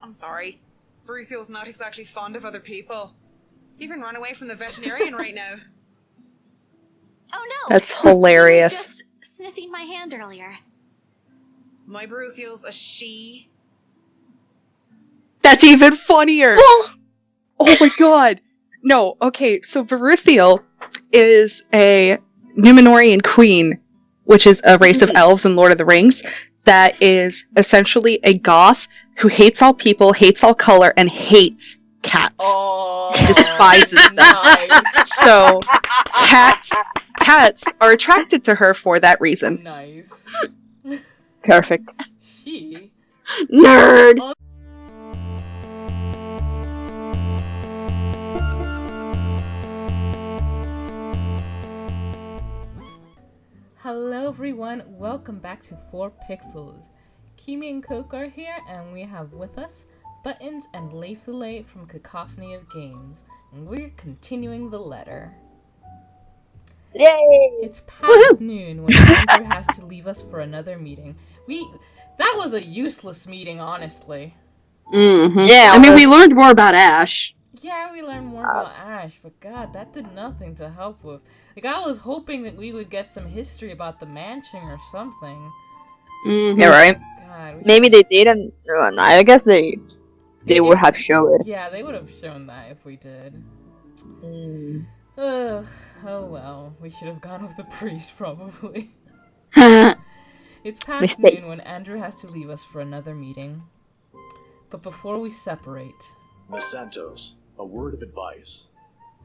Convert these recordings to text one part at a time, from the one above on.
I'm sorry. Baruthiel's not exactly fond of other people. Even run away from the veterinarian right now. Oh no! That's hilarious. He was just sniffing my hand earlier. My Baruthiel's a she. That's even funnier! Oh my god! No, okay, so Baruthiel is a Numenorian queen, which is a race of elves in Lord of the Rings, that is essentially a goth who hates all people, hates all color, and hates cats. Oh, despises them. Nice. So, cats are attracted to her for that reason. Nice. Perfect. She? Nerd! Oh. Hello everyone, welcome back to 4pixels. Kimi and Coke are here, and we have with us Buttons and Leifule from Cacophony of Games, and we're continuing the letter. Yay! It's past noon when Andrew has to leave us for another meeting. That was a useless meeting, honestly. Mm-hmm. Yeah, I mean, we learned more about Ash. Yeah, we learned more about Ash, but god, that did nothing to help with. Like, I was hoping that we would get some history about the mansion or something. Mm-hmm. Yeah, right. God, maybe they didn't. I guess they would have shown it. Yeah, they would have shown that if we did. Mm. Ugh, oh well, we should have gone with the priest, probably. It's past noon when Andrew has to leave us for another meeting. But before we separate... Miss Santos, a word of advice.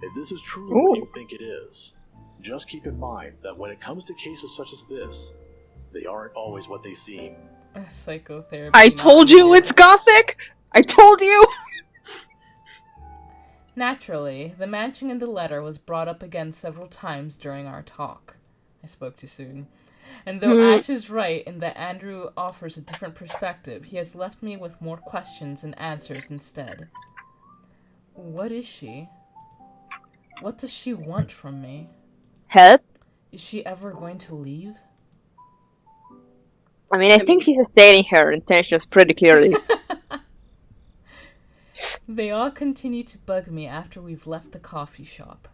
If this is truly what you think it is, just keep in mind that when it comes to cases such as this, they aren't always what they seem. Psychotherapy. I told you it's gothic! I told you! Naturally, the mansion in the letter was brought up again several times during our talk. I spoke too soon. And though Ash is right in that Andrew offers a different perspective, he has left me with more questions and answers instead. What is she? What does she want from me? Help? Is she ever going to leave? I mean, I think she's stating her intentions pretty clearly. They all continue to bug me after we've left the coffee shop.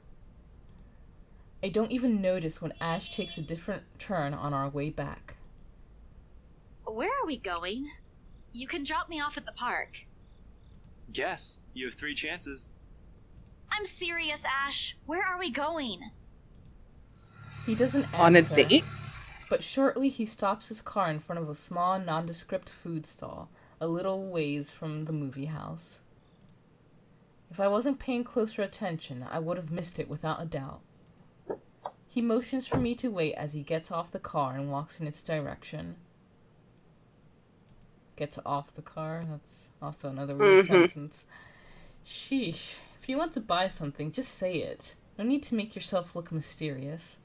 I don't even notice when Ash takes a different turn on our way back. Where are we going? You can drop me off at the park. Guess. You have 3 chances. I'm serious, Ash. Where are we going? He doesn't answer. On a date? But shortly he stops his car in front of a small, nondescript food stall, a little ways from the movie house. If I wasn't paying closer attention, I would have missed it without a doubt. He motions for me to wait as he gets off the car and walks in its direction. Gets off the car? That's also another weird sentence. Sheesh. If you want to buy something, just say it. No need to make yourself look mysterious.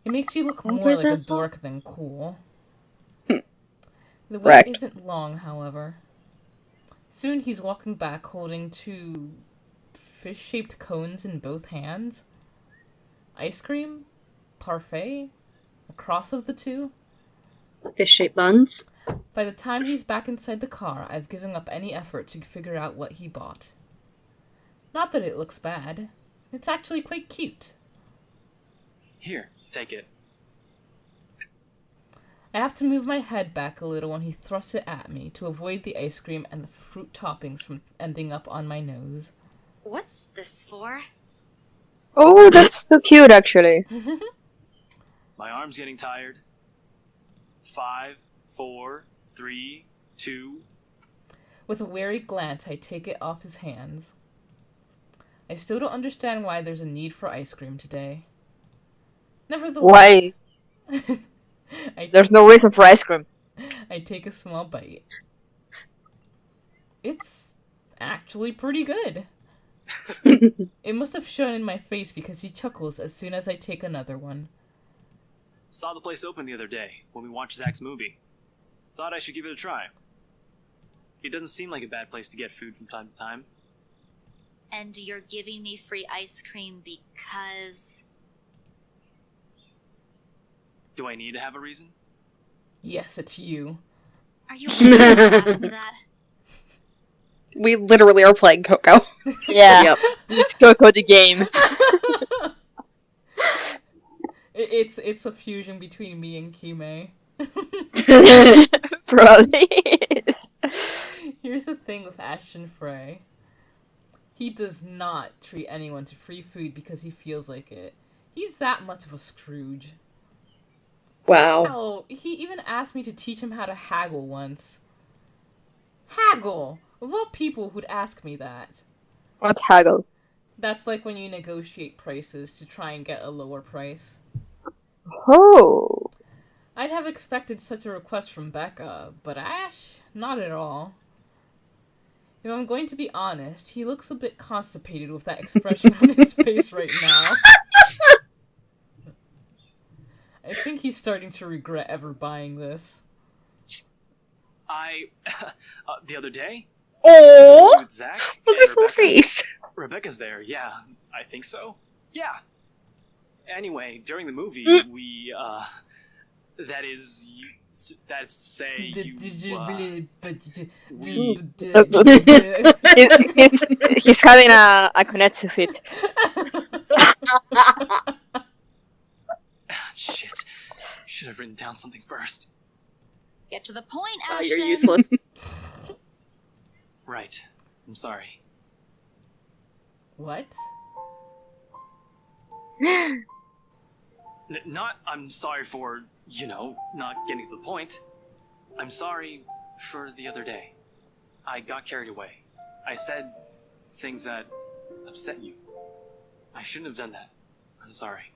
It makes you look more like a dork than cool. The wait isn't long, however. Soon he's walking back holding 2 fish-shaped cones in both hands. Ice cream? Parfait? A cross of the two? Fish-shaped buns? By the time he's back inside the car, I've given up any effort to figure out what he bought. Not that it looks bad. It's actually quite cute. Here, take it. I have to move my head back a little when he thrusts it at me to avoid the ice cream and the fruit toppings from ending up on my nose. What's this for? Oh, that's so cute, actually. My arm's getting tired. 5, 4, 3, 2... With a wary glance, I take it off his hands. I still don't understand why there's a need for ice cream today. Nevertheless... Why? There's no reason for ice cream. I take a small bite. It's actually pretty good. It must have shown in my face because he chuckles as soon as I take another one. Saw the place open the other day when we watched Zach's movie. Thought I should give it a try. It doesn't seem like a bad place to get food from time to time. And you're giving me free ice cream because... Do I need to have a reason? Yes, it's you. Are you really gonna ask me that? We literally are playing Coco. Yeah. Yep. It's Coco the game. It's a fusion between me and Kime. Probably is. Here's the thing with Ashton Frey. He does not treat anyone to free food because he feels like it. He's that much of a Scrooge. Wow. Hell, he even asked me to teach him how to haggle once. Haggle! Of all people who'd ask me that. What's haggle? That's like when you negotiate prices to try and get a lower price. Oh. I'd have expected such a request from Becca, but Ash, not at all. If I'm going to be honest, he looks a bit constipated with that expression on his face right now. I think he's starting to regret ever buying this. The other day? Oh, With Zach look and at his little Rebecca? face. Rebecca's there, yeah. I think so. Yeah. Anyway, during the movie, we, that's to say, He's having a connection fit. Shit. Should have written down something first. Get to the point, Oh, Ashton. you're useless. Right. I'm sorry. What? Not I'm sorry for, not getting to the point. I'm sorry for the other day. I got carried away. I said things that upset you. I shouldn't have done that. I'm sorry.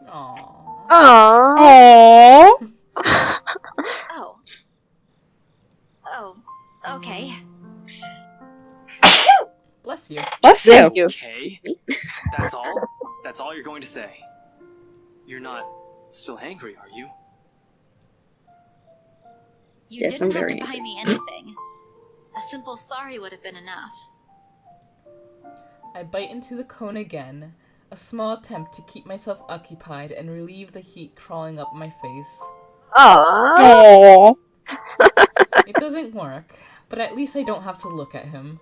Aww. Aww. Aww. Oh. Oh. Okay. Bless you. Bless you. Thank you. Okay. That's all? That's all you're going to say? You're not still angry, are you? You Yes, didn't I'm have to very buy me anything. A simple sorry would have been enough. I bite into the cone again, a small attempt to keep myself occupied and relieve the heat crawling up my face. Aww. Aww. It doesn't work, but at least I don't have to look at him.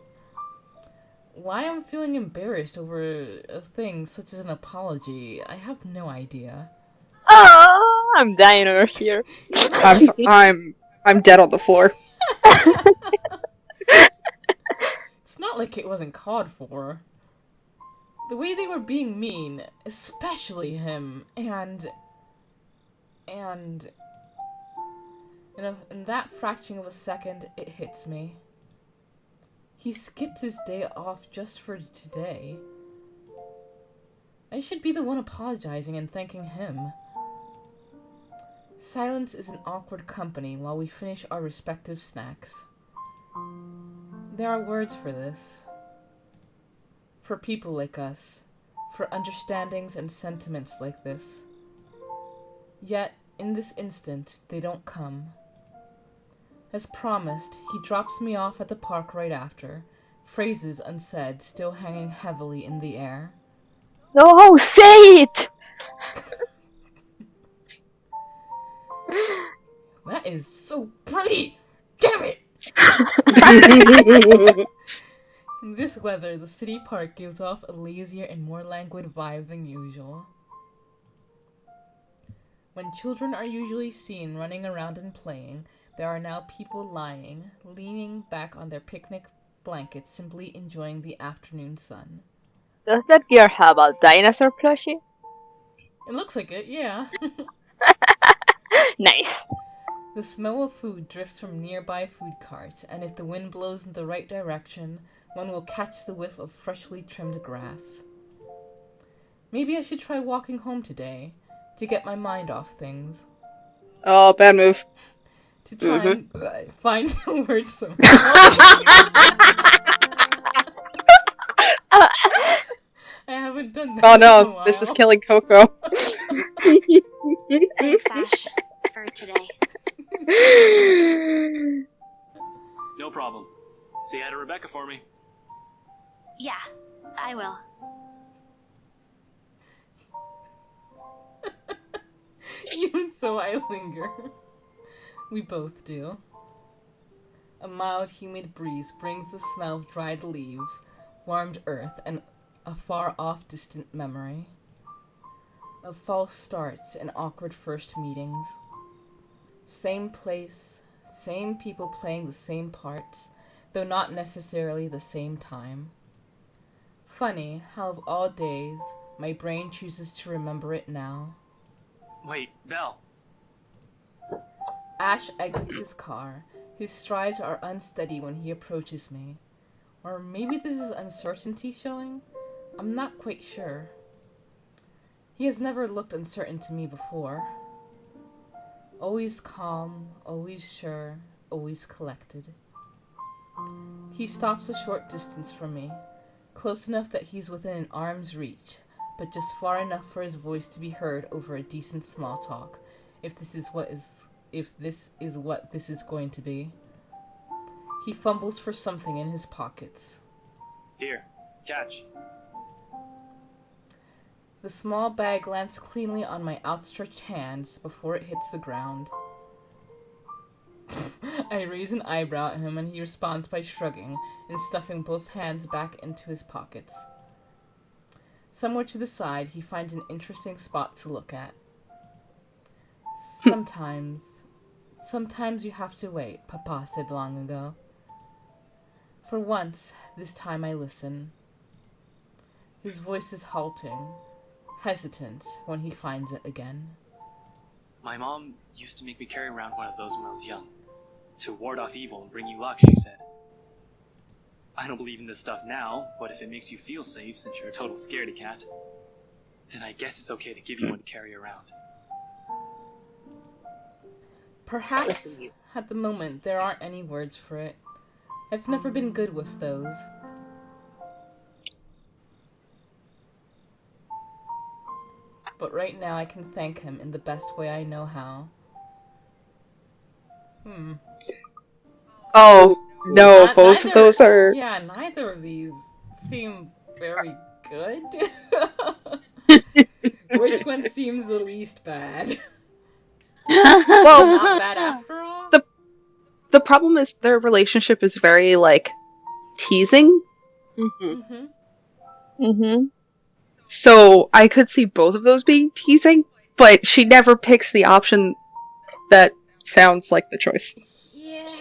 Why I'm feeling embarrassed over a thing such as an apology, I have no idea. Aww. I'm dying over here. I'm dead on the floor. It's not like it wasn't called for. The way they were being mean, especially him, and in that fraction of a second, it hits me. He skipped his day off just for today. I should be the one apologizing and thanking him. Silence is an awkward company while we finish our respective snacks. There are words for this. For people like us. For understandings and sentiments like this. Yet, in this instant, they don't come. As promised, he drops me off at the park right after, phrases unsaid still hanging heavily in the air. No, say it! That is so pretty! Damn it! In this weather, the city park gives off a lazier and more languid vibe than usual. When children are usually seen running around and playing, there are now people lying, leaning back on their picnic blankets, simply enjoying the afternoon sun. Does that girl have a dinosaur plushie? It looks like it, yeah. Nice. The smell of food drifts from nearby food carts, and if the wind blows in the right direction, one will catch the whiff of freshly trimmed grass. Maybe I should try walking home today, to get my mind off things. Oh, bad move. To try and find the words somehow. I haven't done that Oh in a no, while. this is killing Coco. Thanks, Ash, for today. No problem. Say hi to Rebecca for me. Yeah, I will. Even so, I linger. We both do. A mild, humid breeze brings the smell of dried leaves, warmed earth, and a far-off distant memory. Of false starts and awkward first meetings. Same place, same people playing the same parts, though not necessarily the same time. Funny how of all days, my brain chooses to remember it now. Wait, Belle. Ash exits his car. His strides are unsteady when he approaches me. Or maybe this is uncertainty showing? I'm not quite sure. He has never looked uncertain to me before. Always calm, always sure, always collected. He stops a short distance from me, close enough that he's within an arm's reach, but just far enough for his voice to be heard over a decent small talk, if this is what this is going to be. He fumbles for something in his pockets. Here, catch. The small bag lands cleanly on my outstretched hands before it hits the ground. I raise an eyebrow at him and he responds by shrugging and stuffing both hands back into his pockets. Somewhere to the side, he finds an interesting spot to look at. Sometimes you have to wait, Papa said long ago. For once, this time I listen. His voice is halting, hesitant when he finds it again. My mom used to make me carry around one of those when I was young. To ward off evil and bring you luck, she said. I don't believe in this stuff now, but if it makes you feel safe since you're a total scaredy cat, then I guess it's okay to give you one to carry around. Perhaps, at the moment, there aren't any words for it. I've never been good with those. But right now I can thank him in the best way I know how. Oh, no, both of those are... Yeah, neither of these seem very good. Which one seems the least bad? Well, Not bad after all? The problem is their relationship is very, like, teasing. So I could see both of those being teasing, but she never picks the option that sounds like the choice. Yeah.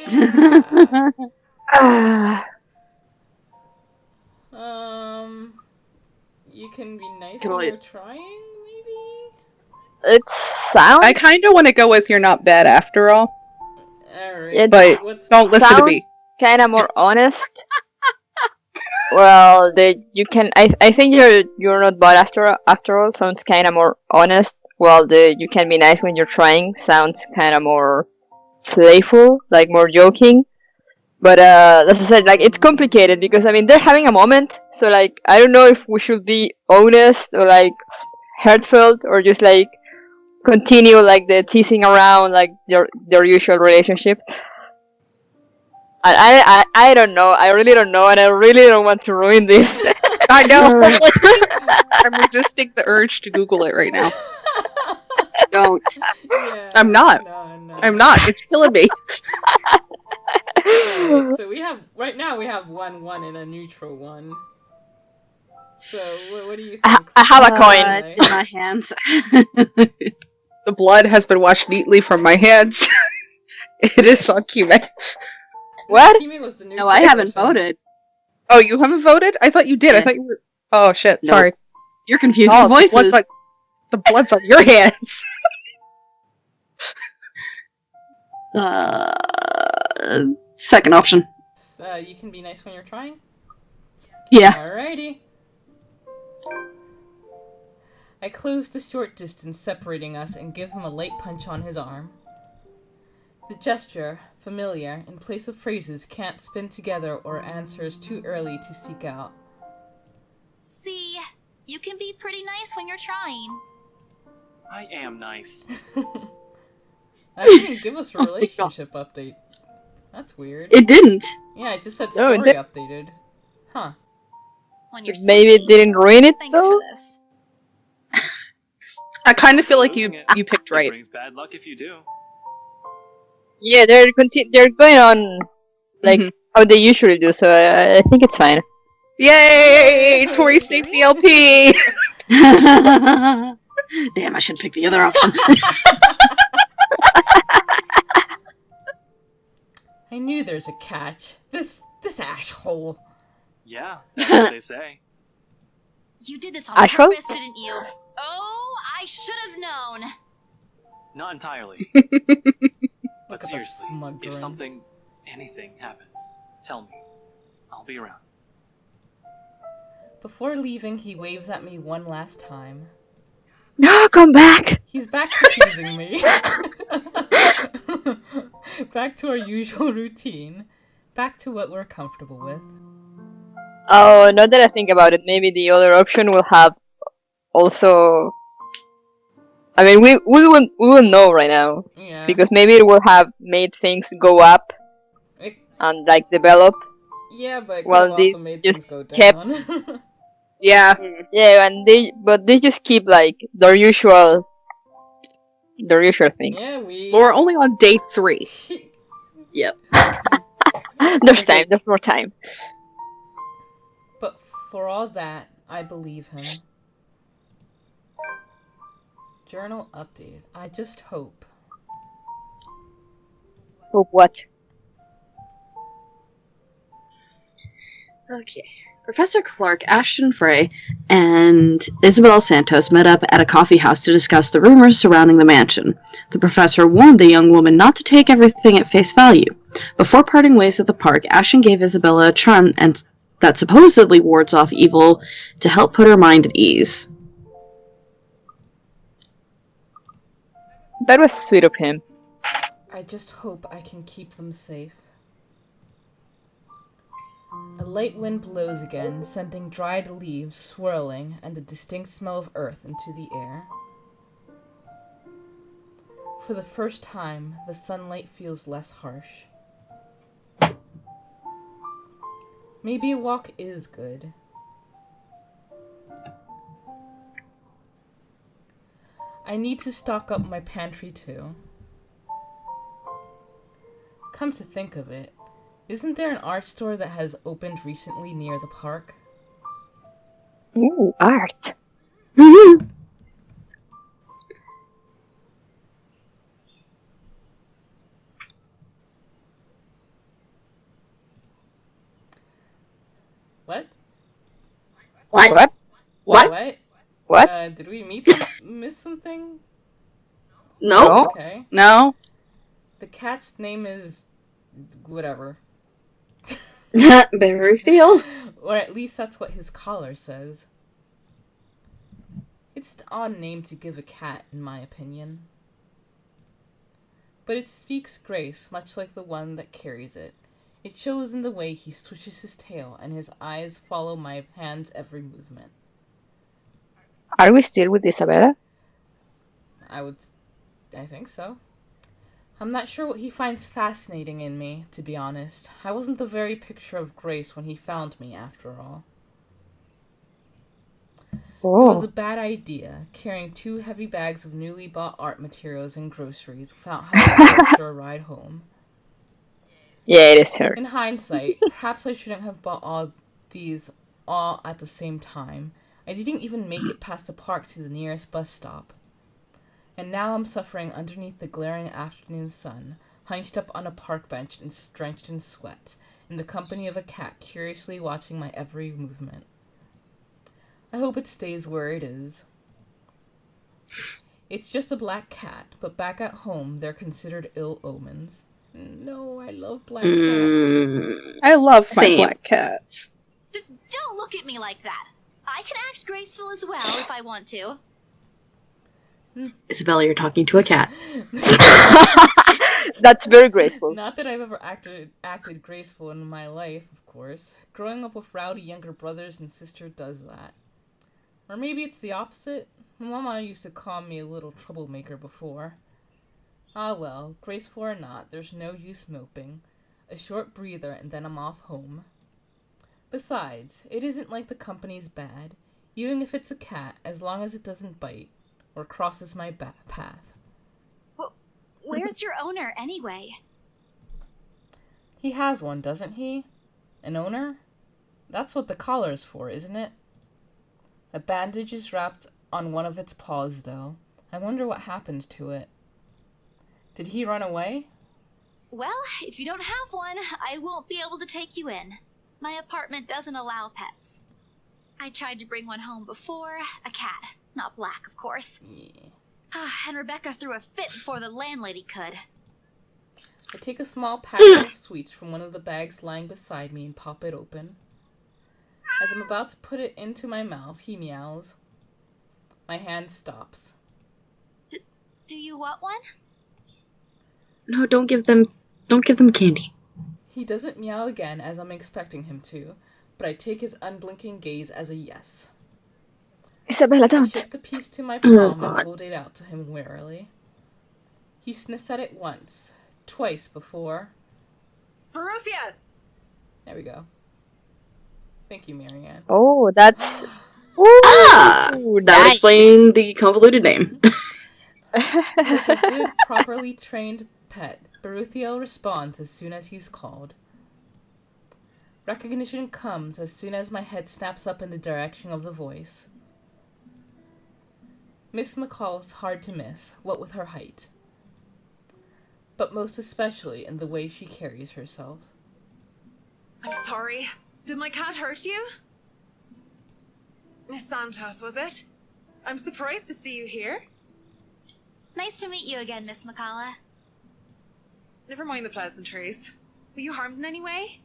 You can be nice when you're trying, maybe? It sounds... I kind of want to go with you're not bad after all. Alright. But don't listen to me. Kind of more honest. Well, you can. I think you're not bad after all. Sounds kind of more honest. Well, you can be nice when you're trying. Sounds kind of more playful, like more joking. But as I said, like it's complicated because I mean they're having a moment. So like I don't know if we should be honest or like heartfelt or just like continue like the teasing around like their usual relationship. I don't know. I really don't know, and I really don't want to ruin this. I know. I'm resisting the urge to Google it right now. Don't. Yeah, I'm not. No. I'm not. It's killing me. Right, so we have 1-1 and a neutral one. So what do you think? I have a coin. It's in my hands. The blood has been washed neatly from my hands. It is on Kime. What? Was the No, I haven't voted. Oh, you haven't voted? I thought you did. Yeah. I thought you were... Oh, shit. Nope. Sorry. You're confusing Oh, voices. the blood's on your hands. Second option. You can be nice when you're trying? Yeah. Alrighty. I close the short distance separating us and give him a light punch on his arm. The gesture, familiar, in place of phrases can't spin together or answers too early to seek out. See, you can be pretty nice when you're trying. I am nice. That didn't give us a relationship update. That's weird. It didn't. Yeah, it just said No, story updated. Huh. When you're Maybe it silly. didn't ruin it Thanks though. for this. I kind of feel like you picked It right. brings bad luck if you do. Yeah, they're going on like how they usually do. So I think it's fine. Yay! Tori saved the LP! Damn, I should pick the other option. I knew there's a catch. This asshole. Yeah, that's what they say. You did this on Ashwell? purpose, didn't you? Oh, I should have known. Not entirely. Look But at that seriously, smug if grin. anything happens, tell me. I'll be around. Before leaving, he waves at me one last time. No, come back. He's back to teasing me. Back to our usual routine. Back to what we're comfortable with. Oh, now that I think about it, maybe the other option will have also. I mean, we won't know right now Yeah. because maybe it will have made things go up It, and like develop. yeah, but it could Well, have they also made just things go kept- down. Yeah. Yeah, and they just keep like their usual thing. Yeah, we... We're only on day 3. There's time. There's more time. But for all that, I believe him. Journal updated. I just hope. Hope what? Okay. Professor Clark, Ashton Frey, and Isabel Santos met up at a coffee house to discuss the rumors surrounding the mansion. The professor warned the young woman not to take everything at face value. Before parting ways at the park, Ashton gave Isabella a charm that supposedly wards off evil to help put her mind at ease. That was sweet of him. I just hope I can keep them safe. A light wind blows again, sending dried leaves swirling and the distinct smell of earth into the air. For the first time, the sunlight feels less harsh. Maybe a walk is good. I need to stock up my pantry too. Come to think of it, isn't there an art store that has opened recently near the park? Ooh, art. What? What? What? What? Did we miss something? No? Okay. No? The cat's name is... whatever. Better feel. Or at least that's what his collar says. It's an odd name to give a cat, in my opinion. But it speaks grace, much like the one that carries it. It shows in the way he swishes his tail, and his eyes follow my hand's every movement. Are we still with Isabella? I think so. I'm not sure what he finds fascinating in me, to be honest. I wasn't the very picture of grace when he found me, after all. It was a bad idea, carrying 2 heavy bags of newly bought art materials and groceries without having to extra a ride home. Yeah, it is her. In hindsight, perhaps I shouldn't have bought all these all at the same time. I didn't even make it past the park to the nearest bus stop. And now I'm suffering underneath the glaring afternoon sun, hunched up on a park bench and drenched in sweat, in the company of a cat curiously watching my every movement. I hope it stays where it is. It's just a black cat, but back at home they're considered ill omens. No, I love black cats. I love my Same. black cats. Don't look at me like that. I can act graceful as well if I want to. Isabella, you're talking to a cat. That's very grateful. Not that I've ever acted graceful in my life, of course. Growing up with rowdy younger brothers and sister does that. Or maybe it's the opposite. My mama used to call me a little troublemaker before. Ah well, graceful or not, there's no use moping. A short breather and then I'm off home. Besides, it isn't like the company's bad, even if it's a cat, as long as it doesn't bite or crosses my path. Where's your owner, anyway? He has one, doesn't he? An owner? That's what the collar is for, isn't it? A bandage is wrapped on one of its paws, though. I wonder what happened to it. Did he run away? Well, if you don't have one, I won't be able to take you in. My apartment doesn't allow pets. I tried to bring one home before, a cat. Not black, of course. Yeah. And Rebecca threw a fit before the landlady could. I take a small packet of sweets from one of the bags lying beside me and pop it open. As I'm about to put it into my mouth, he meows. My hand stops. Do you want one? No, don't give them candy. He doesn't meow again as I'm expecting him to, but I take his unblinking gaze as a yes. Isabella, I don't. shift the piece to my palm God. and hold it out to him warily. He sniffs at it once, twice before. Baruthia! There we go. Thank you, Marianne. Oh, that's... That would nice. explain the convoluted name. Like a good, properly trained pet, Baruthiel responds as soon as he's called. Recognition comes as soon as my head snaps up in the direction of the voice. Miss McCall's hard to miss, what with her height. But most especially in the way she carries herself. I'm sorry. Did my cat hurt you? Miss Santos, was it? I'm surprised to see you here. Nice to meet you again, Miss McCalla. Never mind the pleasantries. Were you harmed in any way?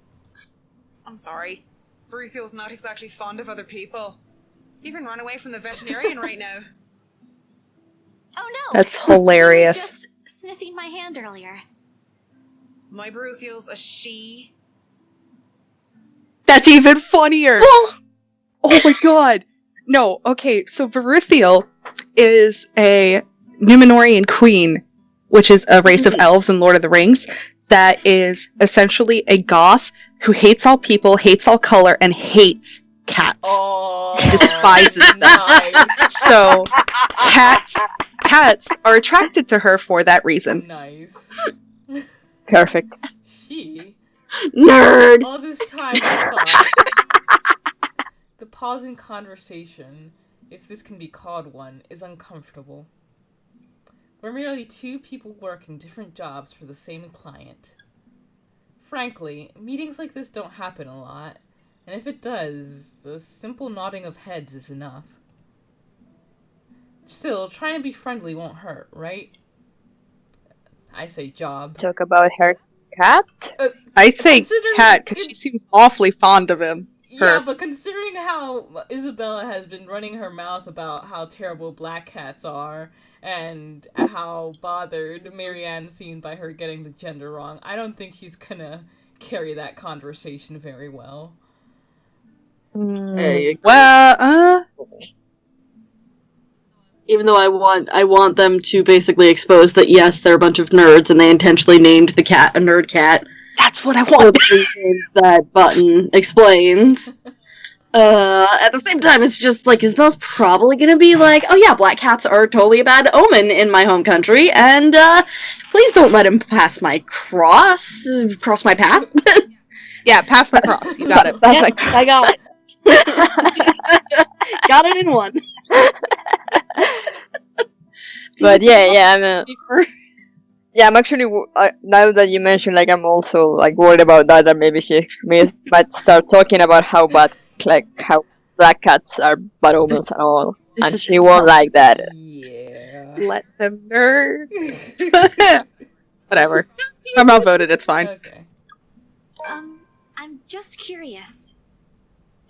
I'm sorry. Baruthiel's not exactly fond of other people. Even run away from the veterinarian right now. Oh no! That's He hilarious. was just sniffing my hand earlier. My Baruthiel's a she. That's even funnier. Oh my god. No, okay, so Baruthiel is a Numenorian queen, which is a race of elves in Lord of the Rings, that is essentially a goth who hates all people, hates all color, and hates cats. Oh, Despises them. nice. So cats are attracted to her for that reason. Nice. Perfect. She, Nerd! all this time I thought, the pause in conversation, if this can be called one, is uncomfortable. We're merely two people working different jobs for the same client. Frankly, meetings like this don't happen a lot, and if it does, a simple nodding of heads is enough. Still, trying to be friendly won't hurt, right? I say job. Talk about her cat? I say Considering- cat because she seems awfully fond of him. Yeah, Her. but considering how Isabella has been running her mouth about how terrible black cats are, and how bothered Marianne seemed by her getting the gender wrong, I don't think she's gonna carry that conversation very well. Well, Even though I want them to basically expose that yes, they're a bunch of nerds and they intentionally named the cat a nerd cat. that's what I For want. the reasons that button explains. At the same time, it's just like Isabel's probably gonna be like, "Oh yeah, black cats are totally a bad omen in my home country, and please don't let him cross my path." Yeah, pass my cross. You got it. Yep, I got it. Got it in one. But I'm actually now that you mentioned, like, I'm also like worried about that maybe she might start talking about how black cats are bad omens and all, This and is she just won't like that. Yeah. Let them nerd. Whatever. I'm outvoted. It's fine. Okay. I'm just curious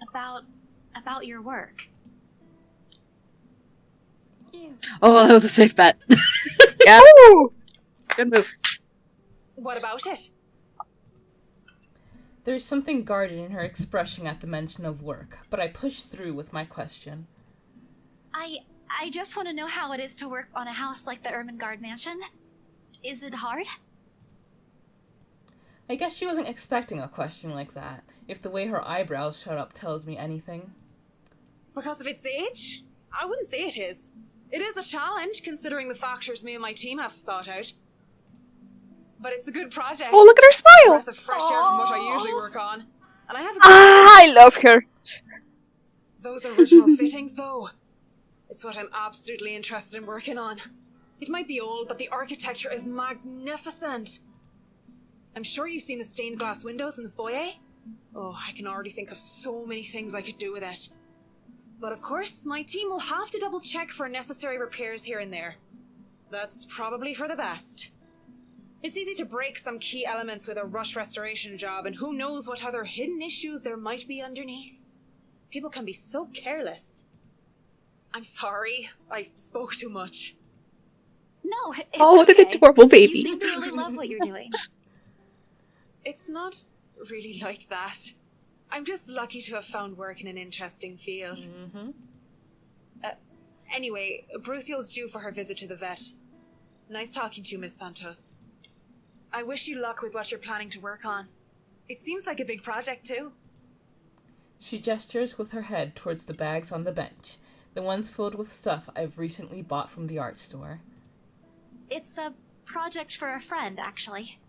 about your work. Oh, that was a safe bet. Yeah. Good move. What about it? There's something guarded in her expression at the mention of work, but I push through with my question. I just want to know how it is to work on a house like the Ermengarde mansion. Is it hard? I guess she wasn't expecting a question like that, if the way her eyebrows shot up tells me anything. Because of its age? I wouldn't say it is. It is a challenge, considering the factors me and my team have to sort out. but it's a good project. Oh, look at her A smile! breath of fresh air from what I usually work on. And I have a I love her. Those original fittings, though. It's what I'm absolutely interested in working on. It might be old, but the architecture is magnificent. I'm sure you've seen the stained glass windows in the foyer. Oh, I can already think of so many things I could do with it. But of course, my team will have to double check for necessary repairs here and there. That's probably for the best. It's easy to break some key elements with a rush restoration job, and who knows what other hidden issues there might be underneath. People can be so careless. I'm sorry, I spoke too much. No, it's Oh, what an okay. adorable You baby. seem to really love what you're doing. It's not really like that. I'm just lucky to have found work in an interesting field. Anyway, Bruthiel's due for her visit to the vet. Nice talking to you, Miss Santos. I wish you luck with what you're planning to work on. It seems like a big project, too. She gestures with her head towards the bags on the bench, the ones filled with stuff I've recently bought from the art store. It's a project for a friend, actually.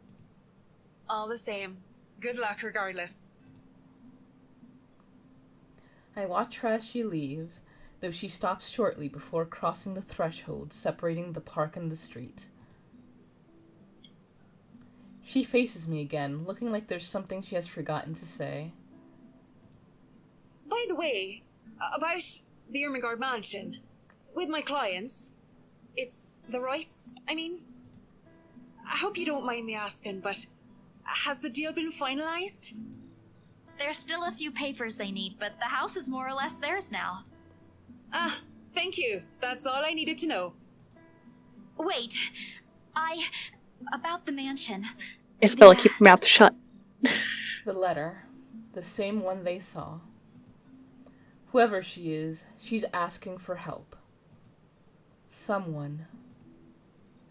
All the same. Good luck regardless. I watch her as she leaves, though she stops shortly before crossing the threshold separating the park and the street. She faces me again, looking like there's something she has forgotten to say. By the way, about the Ermengarde mansion, with my clients, it's the rights, I mean. I hope you don't mind me asking, but has the deal been finalized? There's still a few papers they need, but the house is more or less theirs now. Ah, thank you. That's all I needed to know. Wait, about the mansion. Isabella, keep your mouth shut. The letter. The same one they saw. Whoever she is, she's asking for help. Someone.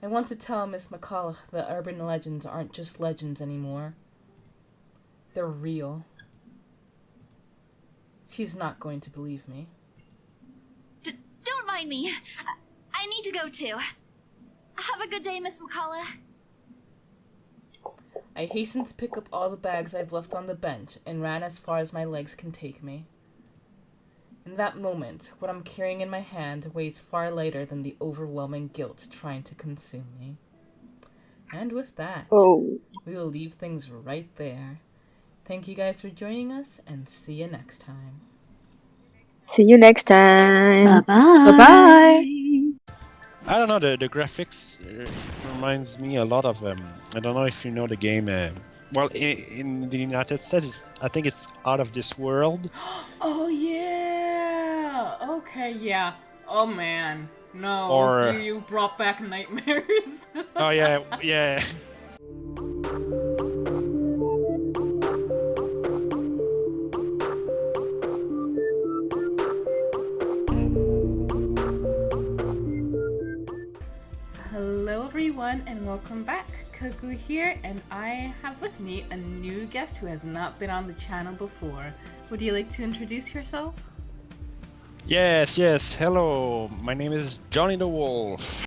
I want to tell Miss McCulloch that urban legends aren't just legends anymore. They're real. She's not going to believe me. Don't mind me. I need to go too. Have a good day, Miss McCulloch. I hasten to pick up all the bags I've left on the bench and ran as far as my legs can take me. In that moment, what I'm carrying in my hand weighs far lighter than the overwhelming guilt trying to consume me. And with that, we will leave things right there. Thank you guys for joining us, and see you next time. See you next time. Bye-bye. Bye-bye. I don't know, the graphics reminds me a lot of, I don't know if you know the game, well, in the United States, I think it's Out of This World. Oh yeah! Okay, yeah. Oh man. No, Or, you brought back nightmares. Oh yeah, yeah. Hello everyone and welcome back. Kagu here, and I have with me a new guest who has not been on the channel before. Would you like to introduce yourself? Yes, hello, my name is Johnny the Wolf.